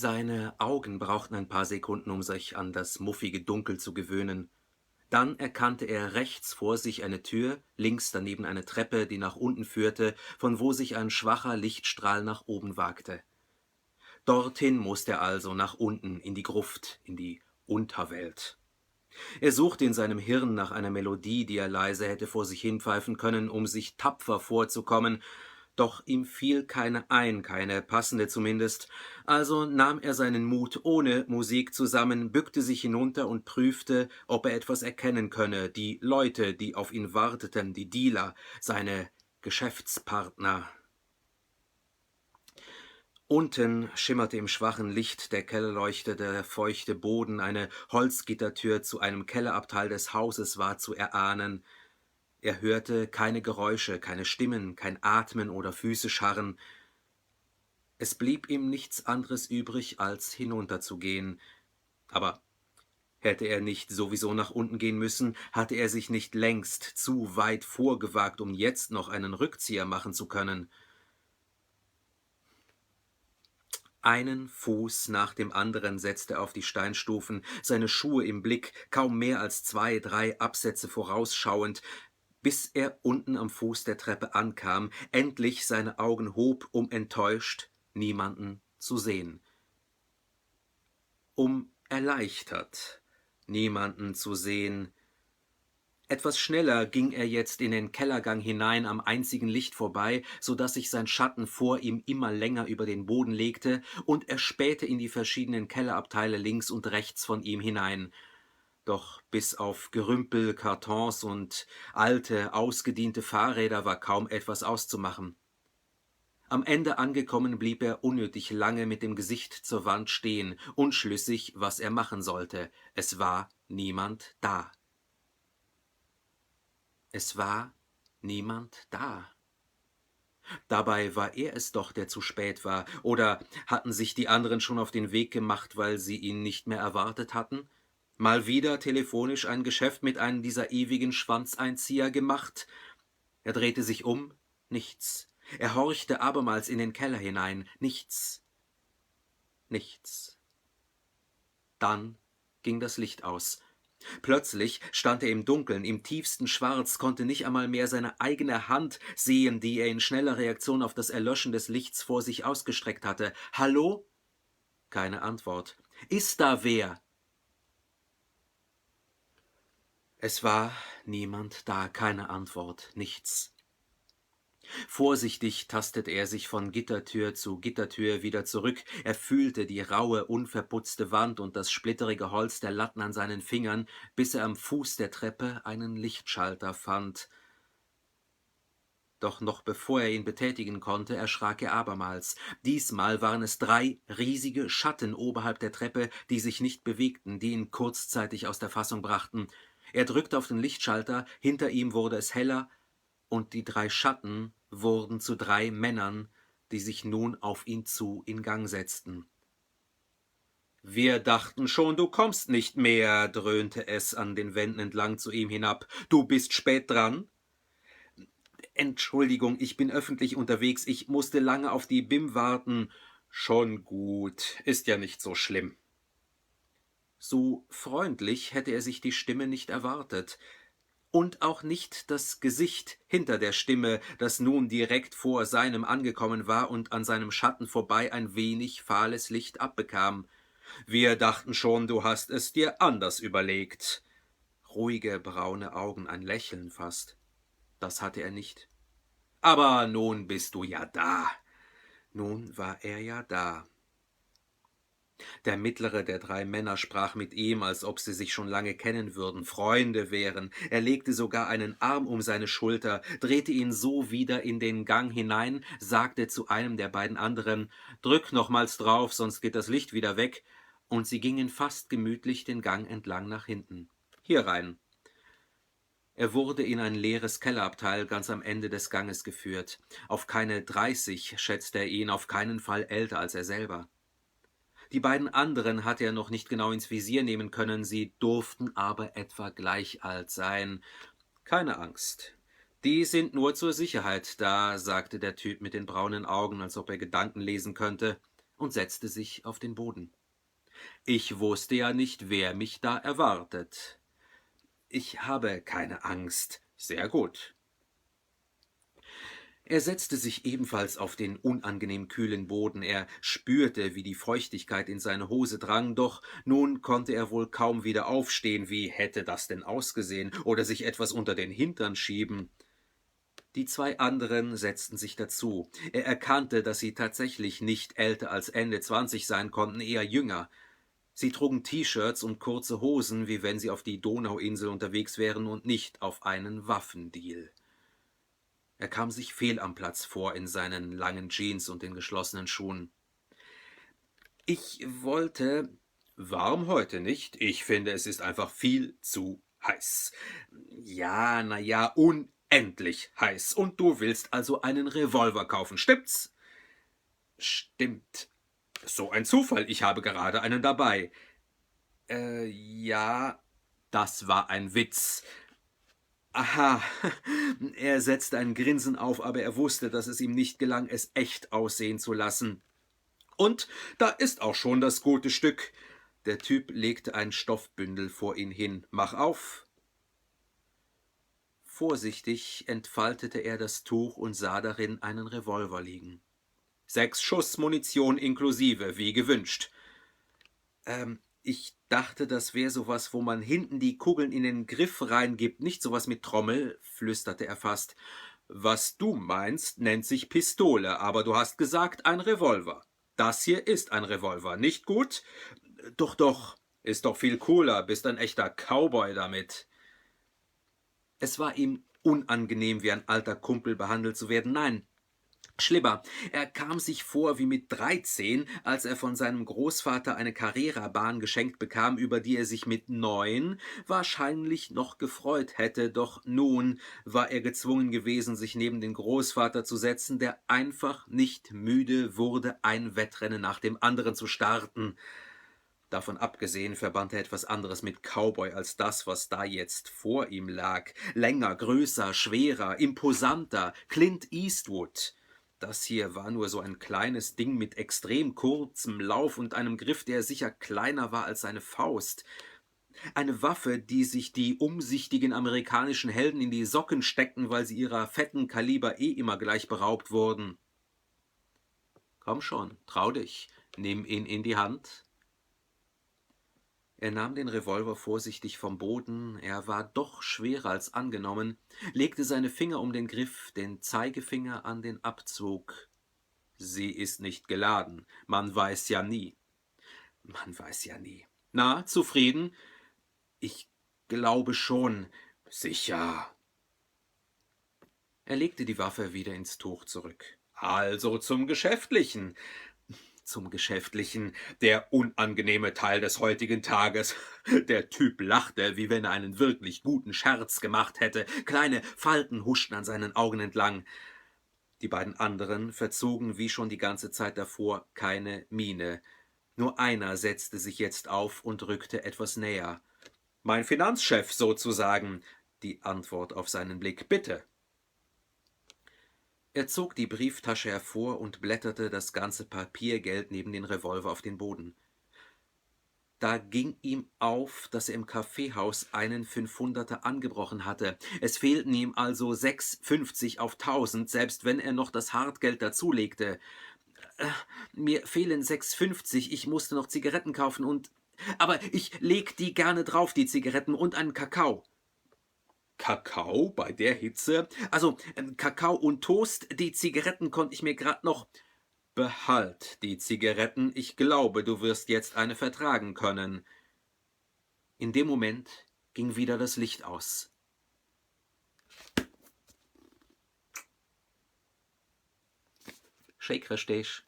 Seine Augen brauchten ein paar Sekunden, um sich an das muffige Dunkel zu gewöhnen. Dann erkannte er rechts vor sich eine Tür, links daneben eine Treppe, die nach unten führte, von wo sich ein schwacher Lichtstrahl nach oben wagte. Dorthin musste er also, nach unten, in die Gruft, in die Unterwelt. Er suchte in seinem Hirn nach einer Melodie, die er leise hätte vor sich hinpfeifen können, um sich tapfer vorzukommen, doch ihm fiel keine ein, keine passende zumindest, also nahm er seinen Mut ohne Musik zusammen, bückte sich hinunter und prüfte, ob er etwas erkennen könne, die Leute, die auf ihn warteten, die Dealer, seine Geschäftspartner. Unten schimmerte im schwachen Licht der Kellerleuchte der feuchte Boden, eine Holzgittertür zu einem Kellerabteil des Hauses war zu erahnen. Er hörte keine Geräusche, keine Stimmen, kein Atmen oder Füße scharren. Es blieb ihm nichts anderes übrig, als hinunterzugehen. Aber hätte er nicht sowieso nach unten gehen müssen, hatte er sich nicht längst zu weit vorgewagt, um jetzt noch einen Rückzieher machen zu können. Einen Fuß nach dem anderen setzte er auf die Steinstufen, seine Schuhe im Blick, kaum mehr als 2, 3 Absätze vorausschauend, bis er unten am Fuß der Treppe ankam, endlich seine Augen hob, um enttäuscht niemanden zu sehen. Erleichtert, niemanden zu sehen. Etwas schneller ging er jetzt in den Kellergang hinein, am einzigen Licht vorbei, so daß sich sein Schatten vor ihm immer länger über den Boden legte, und er spähte in die verschiedenen Kellerabteile links und rechts von ihm hinein. Doch bis auf Gerümpel, Kartons und alte, ausgediente Fahrräder war kaum etwas auszumachen. Am Ende angekommen, blieb er unnötig lange mit dem Gesicht zur Wand stehen, unschlüssig, was er machen sollte. Es war niemand da. Es war niemand da. Dabei war er es doch, der zu spät war. Oder hatten sich die anderen schon auf den Weg gemacht, weil sie ihn nicht mehr erwartet hatten? Mal wieder telefonisch ein Geschäft mit einem dieser ewigen Schwanzeinzieher gemacht? Er drehte sich um, nichts. Er horchte abermals in den Keller hinein, nichts. Nichts. Dann ging das Licht aus. Plötzlich stand er im Dunkeln, im tiefsten Schwarz, konnte nicht einmal mehr seine eigene Hand sehen, die er in schneller Reaktion auf das Erlöschen des Lichts vor sich ausgestreckt hatte. »Hallo?« Keine Antwort. »Ist da wer?« Es war niemand da, keine Antwort, nichts. Vorsichtig tastete er sich von Gittertür zu Gittertür wieder zurück. Er fühlte die raue, unverputzte Wand und das splitterige Holz der Latten an seinen Fingern, bis er am Fuß der Treppe einen Lichtschalter fand. Doch noch bevor er ihn betätigen konnte, erschrak er abermals. Diesmal waren es 3 riesige Schatten oberhalb der Treppe, die sich nicht bewegten, die ihn kurzzeitig aus der Fassung brachten. Er drückte auf den Lichtschalter, hinter ihm wurde es heller, und die 3 Schatten wurden zu 3 Männern, die sich nun auf ihn zu in Gang setzten. »Wir dachten schon, du kommst nicht mehr«, dröhnte es an den Wänden entlang zu ihm hinab. »Du bist spät dran?« »Entschuldigung, ich bin öffentlich unterwegs, ich musste lange auf die BIM warten.« »Schon gut, ist ja nicht so schlimm.« So freundlich hätte er sich die Stimme nicht erwartet. Und auch nicht das Gesicht hinter der Stimme, das nun direkt vor seinem angekommen war und an seinem Schatten vorbei ein wenig fahles Licht abbekam. »Wir dachten schon, du hast es dir anders überlegt.« Ruhige, braune Augen, ein Lächeln fast. Das hatte er nicht. »Aber nun bist du ja da.« Nun war er ja da. Der mittlere der 3 Männer sprach mit ihm, als ob sie sich schon lange kennen würden, Freunde wären. Er legte sogar einen Arm um seine Schulter, drehte ihn so wieder in den Gang hinein, sagte zu einem der beiden anderen, »Drück nochmals drauf, sonst geht das Licht wieder weg«, und sie gingen fast gemütlich den Gang entlang nach hinten. »Hier rein.« Er wurde in ein leeres Kellerabteil ganz am Ende des Ganges geführt. Auf keine 30 schätzte er ihn, auf keinen Fall älter als er selber. Die beiden anderen hatte er noch nicht genau ins Visier nehmen können, sie durften aber etwa gleich alt sein. »Keine Angst. Die sind nur zur Sicherheit da«, sagte der Typ mit den braunen Augen, als ob er Gedanken lesen könnte. und setzte sich auf den Boden. »Ich wusste ja nicht, wer mich da erwartet.« »Ich habe keine Angst.« »Sehr gut.« Er setzte sich ebenfalls auf den unangenehm kühlen Boden. Er spürte, wie die Feuchtigkeit in seine Hose drang, doch nun konnte er wohl kaum wieder aufstehen. Wie hätte das denn ausgesehen? Oder sich etwas unter den Hintern schieben? Die zwei anderen setzten sich dazu. Er erkannte, dass sie tatsächlich nicht älter als Ende 20 sein konnten, eher jünger. Sie trugen T-Shirts und kurze Hosen, wie wenn sie auf die Donauinsel unterwegs wären und nicht auf einen Waffendeal. Er kam sich fehl am Platz vor in seinen langen Jeans und den geschlossenen Schuhen. »Ich wollte...« »Warm heute nicht? Ich finde, es ist einfach viel zu heiß.« »Ja, na ja, unendlich heiß. Und du willst also einen Revolver kaufen, stimmt's?« »Stimmt. So ein Zufall, ich habe gerade einen dabei.« Ja, das war ein Witz.« »Aha.« Er setzte ein Grinsen auf, aber er wusste, dass es ihm nicht gelang, es echt aussehen zu lassen. »Und da ist auch schon das gute Stück.« Der Typ legte ein Stoffbündel vor ihn hin. »Mach auf.« Vorsichtig entfaltete er das Tuch und sah darin einen Revolver liegen. 6 Schuss Munition inklusive, wie gewünscht. Ich dachte, das wäre sowas, wo man hinten die Kugeln in den Griff reingibt, nicht sowas mit Trommel«, flüsterte er fast. »Was du meinst, nennt sich Pistole, aber du hast gesagt, ein Revolver. Das hier ist ein Revolver, nicht gut?« »Doch, doch, ist doch viel cooler, bist ein echter Cowboy damit.« Es war ihm unangenehm, wie ein alter Kumpel behandelt zu werden. Nein, schlimmer, er kam sich vor wie mit 13, als er von seinem Großvater eine Carrera-Bahn geschenkt bekam, über die er sich mit 9 wahrscheinlich noch gefreut hätte, doch nun war er gezwungen gewesen, sich neben den Großvater zu setzen, der einfach nicht müde wurde, ein Wettrennen nach dem anderen zu starten. Davon abgesehen verband er etwas anderes mit Cowboy als das, was da jetzt vor ihm lag. Länger, größer, schwerer, imposanter, Clint Eastwood. Das hier war nur so ein kleines Ding mit extrem kurzem Lauf und einem Griff, der sicher kleiner war als seine Faust. Eine Waffe, die sich die umsichtigen amerikanischen Helden in die Socken steckten, weil sie ihrer fetten Kaliber immer gleich beraubt wurden. »Komm schon, trau dich, nimm ihn in die Hand.« Er nahm den Revolver vorsichtig vom Boden, er war doch schwerer als angenommen, legte seine Finger um den Griff, den Zeigefinger an den Abzug. »Sie ist nicht geladen. Man weiß ja nie.« »Man weiß ja nie. Na, zufrieden?« »Ich glaube schon.« »Sicher.« Er legte die Waffe wieder ins Tuch zurück. »Also zum Geschäftlichen.« »Zum Geschäftlichen, der unangenehme Teil des heutigen Tages.« Der Typ lachte, wie wenn er einen wirklich guten Scherz gemacht hätte. Kleine Falten huschten an seinen Augen entlang. Die beiden anderen verzogen wie schon die ganze Zeit davor keine Miene. Nur einer setzte sich jetzt auf und rückte etwas näher. »Mein Finanzchef sozusagen«, die Antwort auf seinen Blick. »Bitte.« Er zog die Brieftasche hervor und blätterte das ganze Papiergeld neben den Revolver auf den Boden. Da ging ihm auf, dass er im Kaffeehaus einen 500er angebrochen hatte. Es fehlten ihm also 6,50 auf 1.000, selbst wenn er noch das Hartgeld dazulegte. »Mir fehlen 6,50, ich musste noch Zigaretten kaufen und... Aber ich leg die gerne drauf, die Zigaretten, und einen Kakao.« »Kakao bei der Hitze?« »Also, Kakao und Toast, die Zigaretten konnte ich mir grad noch...« »Behalt die Zigaretten, ich glaube, du wirst jetzt eine vertragen können.« In dem Moment ging wieder das Licht aus. Shake Restesh.